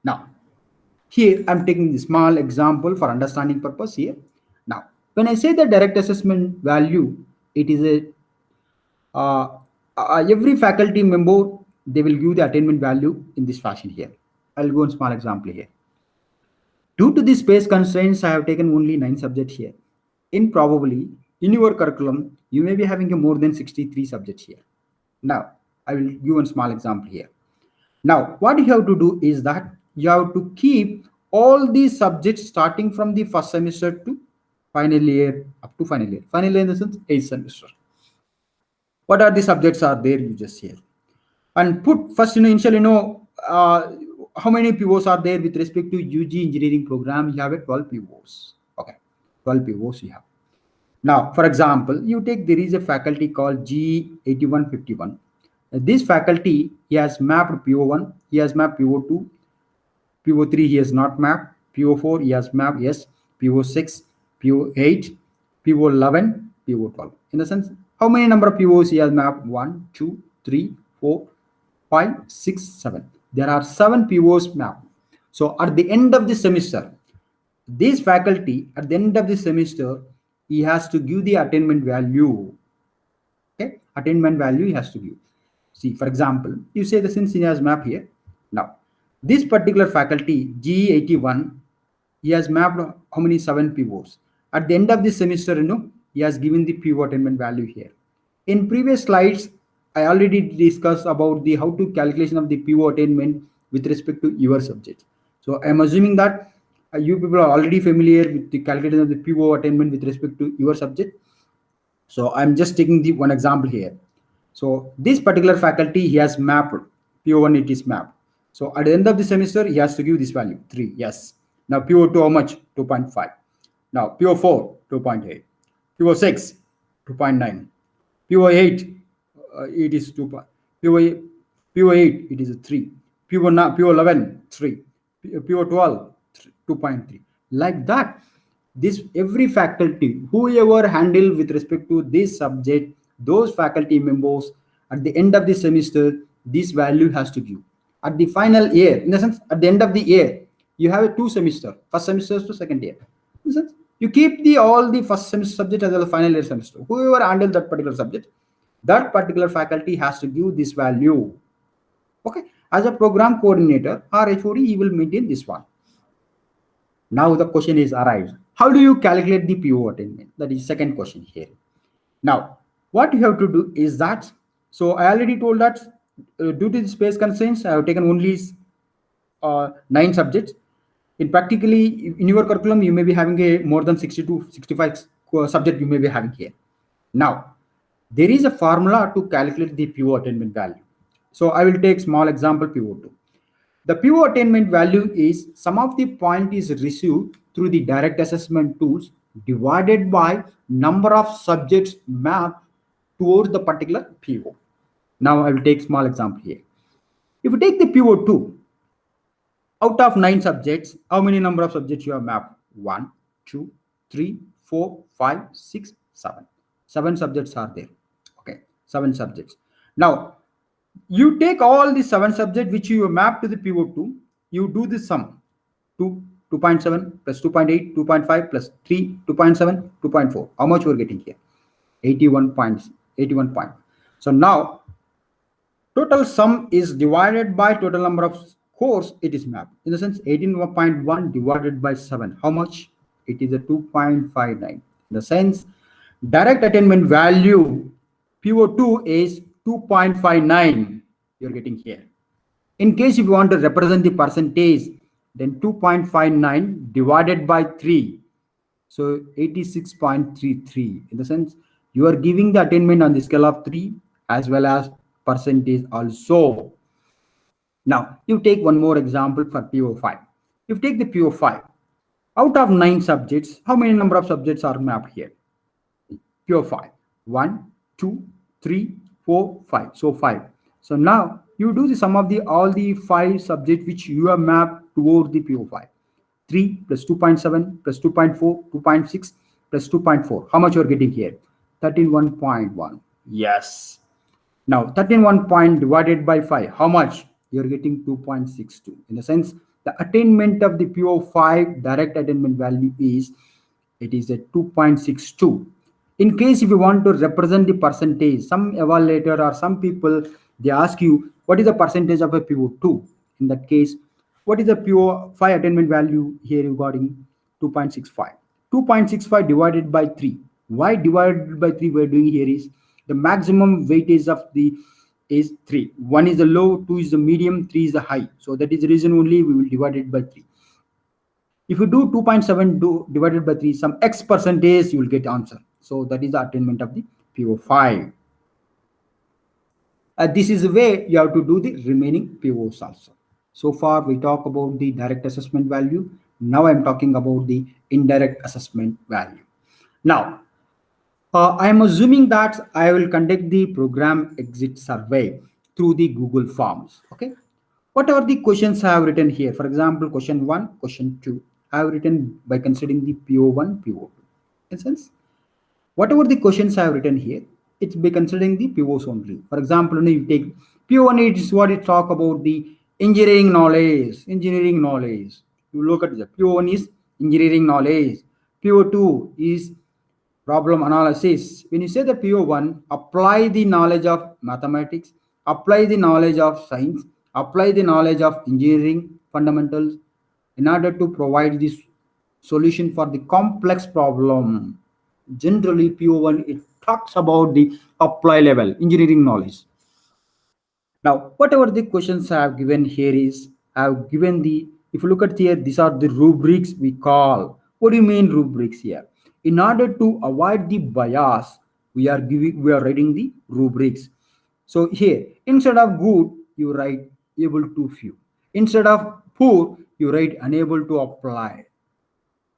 Now, here I'm taking the small example for understanding purpose here. Now, when I say the direct assessment value, it is a uh, every faculty member, they will give the attainment value in this fashion here. I'll go on small example here. Due to the space constraints, I have taken only 9 subjects here. In probably, in your curriculum, you may be having a more than 63 subjects here. Now, I will give one small example here. Now, what you have to do is that you have to keep all these subjects starting from the first semester to final year, up to final year. Final year in the sense, 8th semester. What are the subjects are there, you just hear. And put first, initially, how many POs are there with respect to UG engineering program? You have a 12 POs. Okay, 12 POs you have. Now, for example, you take, there is a faculty called G8151. This faculty, he has mapped PO1, he has mapped PO2, PO3 he has not mapped, PO4 he has mapped, yes, PO6, PO8, PO11, PO12. In the sense, how many number of POs he has mapped? 1, 2, 3, 4, 5, 6, 7. There are 7 POs mapped. So at the end of the semester, this faculty, at the end of the semester, he has to give the attainment value. Okay, attainment value he has to give. See, for example, you say the since he has map here. Now, this particular faculty, G81, he has mapped how many 7 POs. At the end of this semester, he has given the PO attainment value here. In previous slides, I already discussed about the how to calculation of the PO attainment with respect to your subject. So I'm assuming that you people are already familiar with the calculation of the PO attainment with respect to your subject. So I'm just taking the one example here. So this particular faculty, he has mapped PO1, it is mapped. So at the end of the semester, he has to give this value 3. Yes. Now PO2 how much? 2.5. Now PO4 2.8. PO6 2.9. PO8 it is 2. PO8 it is 3. PO11 3. PO12 2.3. Like that, this every faculty, whoever handle with respect to this subject, those faculty members, at the end of the semester, this value has to give. At the final year, in the sense, at the end of the year, you have a 2 semester, first semester to second year. In the sense, you keep the all the first semester subject as well as final year semester. Whoever handle that particular subject, that particular faculty has to give this value. Okay, as a program coordinator or HOD, he will maintain this one. Now the question is arrives. How do you calculate the PO attainment? That is second question here. Now, what you have to do is that, so I already told that due to the space constraints, I have taken only 9 subjects. In practically, in your curriculum, you may be having a more than 60 to 65 subject you may be having here. Now, there is a formula to calculate the PO attainment value. So I will take small example PO2. The PO attainment value is sum of the point is received through the direct assessment tools divided by number of subjects mapped towards the particular PO. Now I will take small example here. If you take the PO2, out of 9 subjects, how many number of subjects you have mapped? 1, 2, 3, 4, 5, 6, 7. 7 subjects are there. Okay, 7 subjects. Now, you take all the 7 subjects which you map to the PO2, you do the sum. 2.7 plus 2.8, 2.5 plus 3, 2.7, 2.4. How much we're getting here? 81 points. 81 point. So now, total sum is divided by total number of scores it is mapped. In the sense, 18.1 divided by 7. How much? It is a 2.59. In the sense, direct attainment value PO2 is 2.59 you're getting here. In case if you want to represent the percentage, then 2.59 divided by 3. So 86.33. In the sense, you are giving the attainment on the scale of 3 as well as percentage also. Now, you take one more example for PO5. If you take the PO5, out of 9 subjects, how many number of subjects are mapped here? PO5. 1, 2, 3, 4, 5. So 5. So now you do the sum of the all the 5 subjects which you have mapped toward the PO5. 3 plus 2.7 plus 2.4, 2.6 plus 2.4. How much you are getting here? 13.1. Yes. Now 13.1 point divided by 5. How much? You are getting 2.62. In the sense, The attainment of the PO5 direct attainment value is, it is a 2.62. In case if you want to represent the percentage, some evaluator or some people, they ask you what is the percentage of a PO2. In that case, what is the PO5 attainment value here? You got in 2.65. 2.65 divided by 3. Why divided by 3 we're doing here is the maximum weightage of the is 3. 1 is the low, 2 is the medium, 3 is the high. So that is the reason only we will divide it by 3. If you do 2.7 divided by 3, some X percentage, you will get answer. So that is the attainment of the PO5. This is the way you have to do the remaining POs also. So far, we talk about the direct assessment value. Now I'm talking about the indirect assessment value. Now, I am assuming that I will conduct the program exit survey through the Google Forms. Okay. What are the questions I have written here? For example, question 1, question 2, I have written by considering the PO1, PO2. In sense, whatever the questions I have written here, it's by considering the POs only. For example, you take PO1, it is what it talk about the engineering knowledge. Engineering knowledge. You look at the PO1 is engineering knowledge. PO2 is problem analysis. When you say the PO1, apply the knowledge of mathematics, apply the knowledge of science, apply the knowledge of engineering fundamentals in order to provide this solution for the complex problem. Generally, PO1, it talks about the apply level engineering knowledge. Now, whatever the questions I have given here is, I have given the, if you look at here, these are the rubrics we call. What do you mean rubrics here? In order to avoid the bias, we are writing the rubrics. So here, instead of good, you write able to few. Instead of poor, you write unable to apply.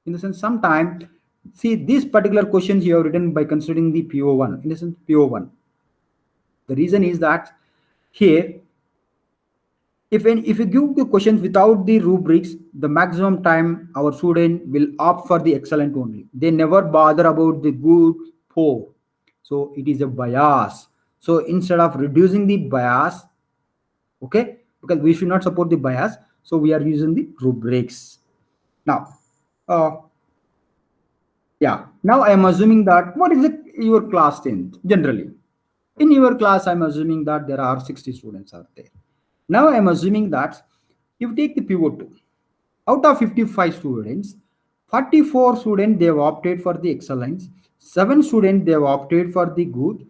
In the sense, sometimes, see, these particular questions you have written by considering the PO1. In the sense, PO1. The reason is that here, if you give the questions without the rubrics, the maximum time our student will opt for the excellent only. They never bother about the good, poor. So it is a bias. So instead of reducing the bias, okay, because we should not support the bias, so we are using the rubrics. Now, yeah, now I am assuming that what is your class strength generally? In your class, I'm assuming that there are 60 students out there. Now I'm assuming that if you take the PO2, out of 55 students, 44 students they have opted for the excellence, 7 students they have opted for the good,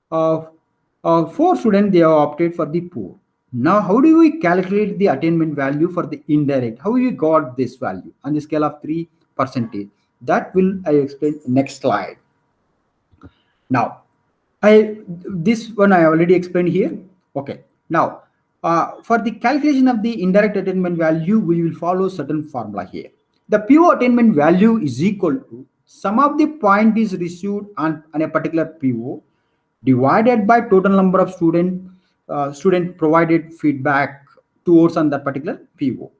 4 students they have opted for the poor. Now, how do we calculate the attainment value for the indirect? How we got this value on the scale of 3%? That will I explain next slide. Now, this one I already explained here. Okay. Now, for the calculation of the indirect attainment value, we will follow certain formula here. The PO attainment value is equal to sum of the point is received on a particular PO divided by total number of student provided feedback towards on that particular PO.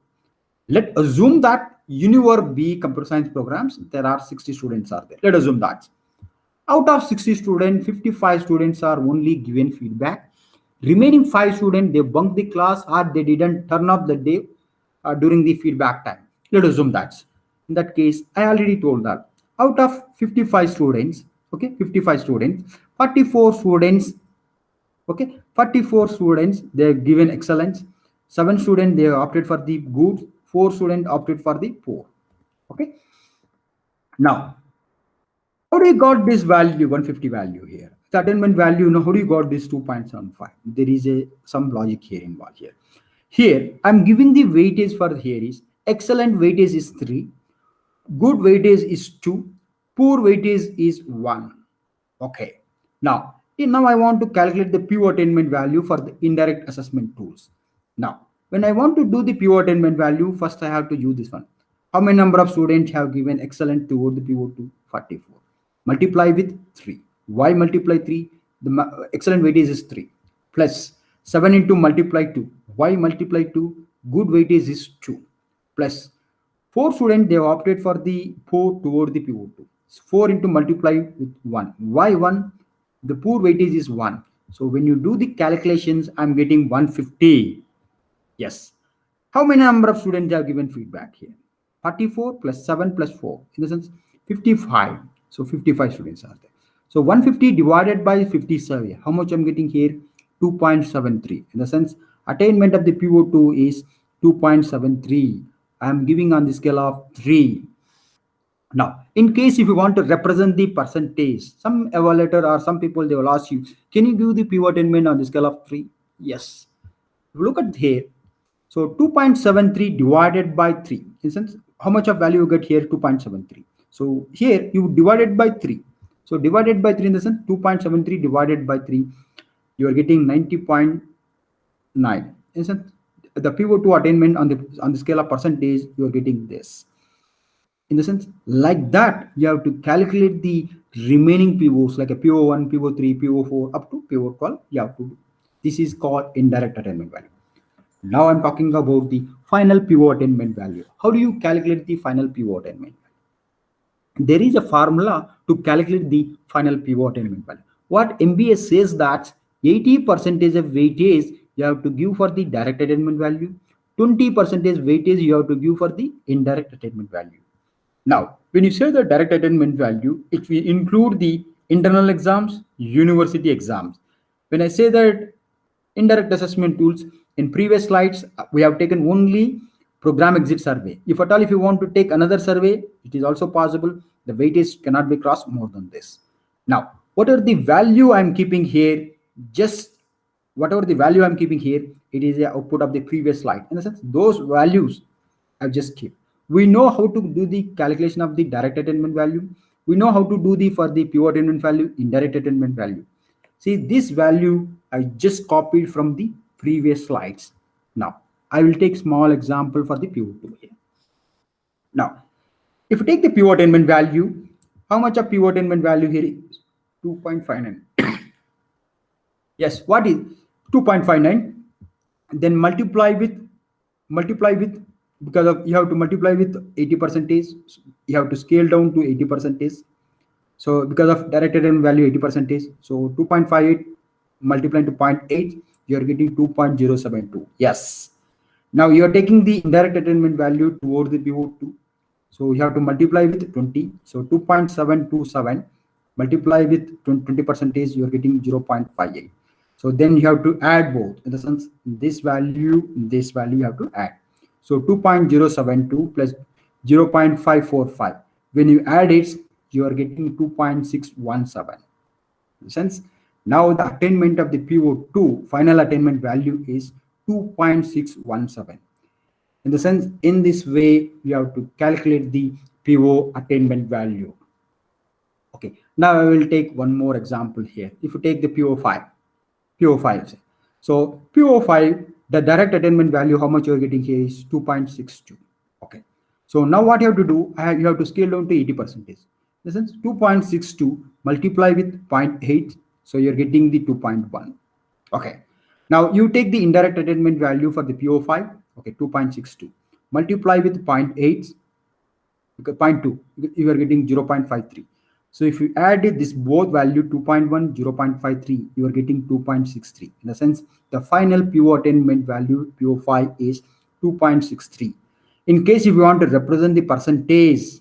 Let's assume that Univer B computer science programs, there are 60 students are there. Let's assume that. Out of 60 students, 55 students are only given feedback. Remaining 5 students, they bunked the class or they didn't turn up the day during the feedback time. Let's assume that. In that case, I already told that. Out of 55 students, okay, 55 students, 44 students, okay, 44 students, they're given excellence. 7 students, they opted for the good. 4 students opted for the poor. Okay. Now, how do you got this value, 150 value here? The attainment value, how do you got this 2.75? There is some logic here involved here. Here, I'm giving the weightage for here is excellent weightage is 3, good weightage is 2, poor weightage is 1. Okay. Now I want to calculate the PO attainment value for the indirect assessment tools. Now, when I want to do the PO attainment value, first I have to use this one. How many number of students have given excellent toward the PO2? 44. Multiply with 3. Why multiply 3? The excellent weightage is 3 plus 7 into multiply 2. Why multiply 2? Good weightage is 2 plus 4 students they have opted for the poor toward the PO2. 4 into multiply with 1. Why 1? The poor weightage is 1. So when you do the calculations, I'm getting 150. Yes. How many number of students have given feedback here? 34 plus 7 plus 4. In the sense, 55. So 55 students are there. So 150 divided by 50 survey. How much I'm getting here? 2.73. In the sense, attainment of the PO2 is 2.73. I'm giving on the scale of 3. Now, in case if you want to represent the percentage, some evaluator or some people they will ask you, can you do the pivot attainment on the scale of 3? Yes. Look at here. So 2.73 divided by 3. In sense, how much of value you get here? 2.73. So here you divided by 3. So divided by 3 in the sense 2.73 divided by 3, you are getting 90.9. In sense, the PO2 attainment on the scale of percentage, you are getting this. In the sense, like that, you have to calculate the remaining POs like a PO1, PO3, PO4 up to PO12. You have to do. This is called indirect attainment value. Now I'm talking about the final PO attainment value. How do you calculate the final PO attainment value? There is a formula to calculate the final PO attainment value. What MBA says that 80% of weightage you have to give for the direct attainment value, 20% weightage you have to give for the indirect attainment value. Now, when you say the direct attainment value, it will include the internal exams, university exams. When I say that indirect assessment tools, in previous slides, we have taken only program exit survey. If at all, if you want to take another survey, it is also possible. The weightage cannot be crossed more than this. Now, what are the value I'm keeping here? Just whatever the value I'm keeping here, it is the output of the previous slide. In a sense, those values I've just kept. We know how to do the calculation of the direct attainment value. We know how to do the for the pure attainment value, indirect attainment value. See, this value I just copied from the previous slides. Now, I will take small example for the PO2 here. Now, if you take the pure attainment value, how much of pure attainment value here is? 2.59. Yes, what is 2.59? Then multiply with because of you have to multiply with 80 percentage. You have to scale down to 80 percentage. So because of direct attainment value 80 percentage, so 2.58 multiplied to 0.8, you are getting 2.072. Yes. Now you are taking the indirect attainment value towards the PO2. So you have to multiply with 20. So 2.727 multiply with 20 percentage, you are getting 0.58. So then you have to add both. In the sense, this value you have to add. So 2.072 plus 0.545. When you add it, you are getting 2.617. In the sense, now the attainment of the PO2 final attainment value is 2.617. In the sense, in this way, you have to calculate the PO attainment value. Okay, now I will take one more example here. If you take the PO5. So PO5, the direct attainment value, how much you are getting here is 2.62. Okay. So now what you have to do, you have to scale down to 80 percentage. In the sense, 2.62 multiply with 0.8. So you're getting the 2.1. Okay. Now you take the indirect attainment value for the PO5. Okay, 2.62 multiply with 0.8. 0.2, you are getting 0.53. So if you add this both value 2.1, 0.53, you are getting 2.63. In the sense, the final PO attainment value PO5 is 2.63. In case if you want to represent the percentage,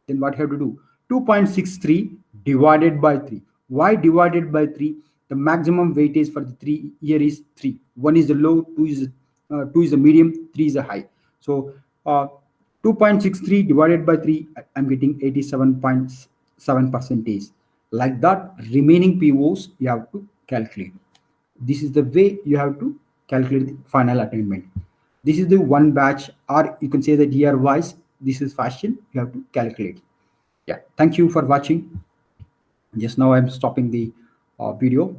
then what you have to do? 2.63 divided by 3. Why divided by 3? The maximum weightage for the 3 here is 3. 1 is the low, 2 is the medium, 3 is the high. So 2.63 divided by 3, I'm getting 87.7 percentage. Like that, remaining POs you have to calculate. This is the way you have to calculate the final attainment. This is the one batch, or you can say that year wise, this is fashion, you have to calculate. Yeah, thank you for watching. Just now I'm stopping the video.